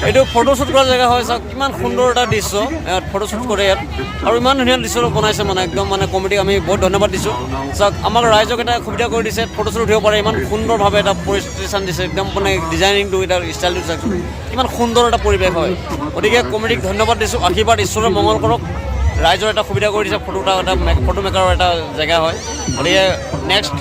এইটো ফটোশ্বুট কৰা জেগা হয় চাওক কিমান সুন্দৰ এটা দৃশ্য ইয়াত ফটোশ্বুট কৰে ইয়াত আৰু ইমান ধুনীয়া দৃশ্য বনাইছে মানে একদম মানে কমিটিক আমি বহুত ধন্যবাদ দিছোঁ চাওক আমাক ৰাইজক এটা সুবিধা কৰি দিছে ফটোশ্বুট উঠিব পাৰে ইমান সুন্দৰভাৱে এটা পৰিষ্টেশ্যন দিছে একদম মানে ডিজাইনিংটো এটা ষ্টাইলটো চাওকচোন কিমান সুন্দৰ এটা পৰিৱেশ হয় গতিকে কমিটিক ধন্যবাদ দিছোঁ আশীৰ্বাদ ঈশ্বৰে মংগল কৰক ৰাইজৰ এটা সুবিধা কৰি দিছে ফটো মেকাৰৰ এটা জেগা হয় গতিকে নেক্সট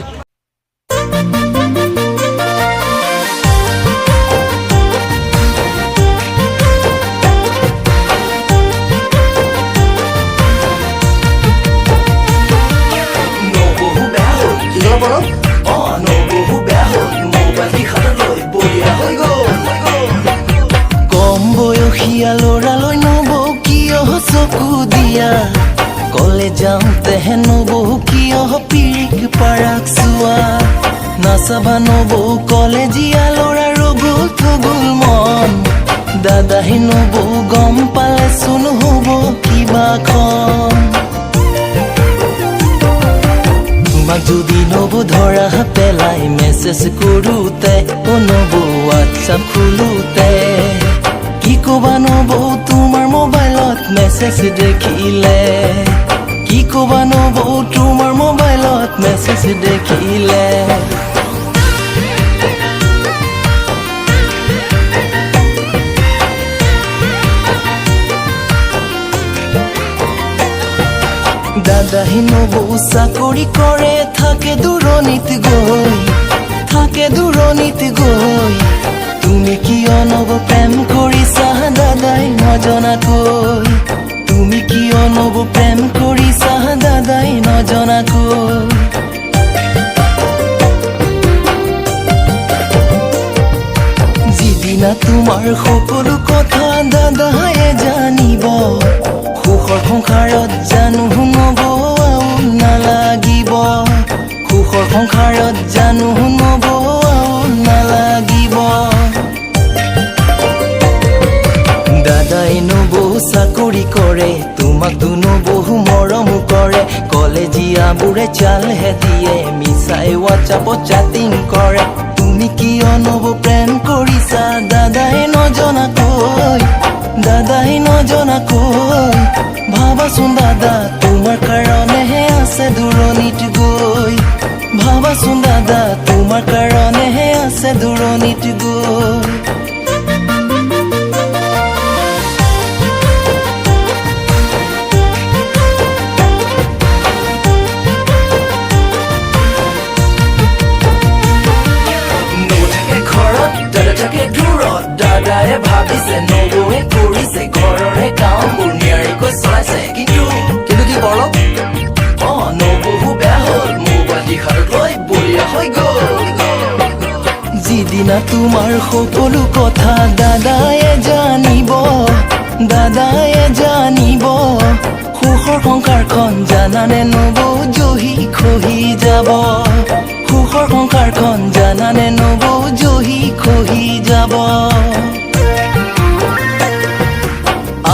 কম বয়সীয়া ল'ৰালৈ নবৌ কিয় চকু দিয়া কলে যাওঁতেহে নবৌ কিয় পিৰিক পাৰাক চোৱা নাচাবা নবৌ কলেজীয়া ল'ৰা ৰগুল থগুল মন দাদাহে নবৌ গম পালেচোন হ'ব কিবা খন তোমাক যদি নবৌ ধৰা পেলাই মেছেজ কৰোঁতে নবৌ হোৱাটছআপ খোলোতে কি ক'বা নবৌ তোমাৰ মোবাইলত মেছেজ দেখিলে কি ক'বা নবৌ তোমাৰ মোবাইলত মেছেজ দেখিলে দাদাহে নবৌ চাকৰি কৰে থাকে দূৰণিত গৈ তুমি কিয় নবৌ প্ৰেম কৰিছা দাদাই নজনাকৈ তুমি কিয় নবৌ প্ৰেম কৰিছা দাদাই নজনাকৈ যিদিনা তোমাৰ সকলো কথা দাদায়ে জানিব সুখৰ সংসাৰত জানো নবৌ আউল নালাগিব সুখৰ সংসাৰত জানো নবৌ আউল নালাগিব দাদাই নবৌ চাকৰি কৰে তোমাকতো নবৌ মৰম কৰে কলেজীয়াবোৰে চালহে দিয়ে মিছাই হোৱাটছআপত চাটিং কৰে তুমি কিয় নবৌ প্ৰেম কৰিছা দাদাই নজনাকৈ ভাবাচোন দাদা তোমাৰ কাৰণেহে আছে দূৰণিত গৈ ভাবাচোন দাদা তোমাৰ কাৰণেহে আছে দূৰণিত গৈ দাদায়ে ভাবিছে নবৌৱে কৰিছে ঘৰৰে কামবোৰ নিয়াৰিকৈ চলাইছে কিন্তু কি বৰক নবৌ বেয়া হ'ল মোবাইল দিশাৰত লৈ বলিয়া হৈ গ'ল যিদিনা তোমাৰ সকলো কথা দাদায়ে জানিব সুখৰ সংসাৰখন জানানে নবৌ জহি খহি যাব সুখৰ সংসাৰখন জানানে নবৌ জহি খহি যাব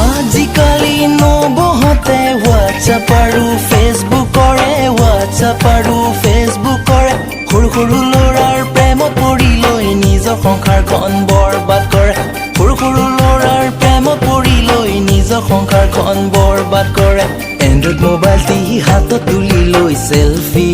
আজিকালি নবৌহঁতে হোৱাটছআপ আৰু ফেচবুক কৰে সৰু সৰু ল'ৰাৰ প্ৰেমত পৰি লৈ নিজৰ সংসাৰখন বৰবাদ কৰে সৰু ল'ৰাৰ প্ৰেমত পৰি লৈ নিজৰ সংসাৰখন বৰবাদ কৰে এণ্ড্ৰইড মোবাইলটি হাতত তুলি লৈ চেলফি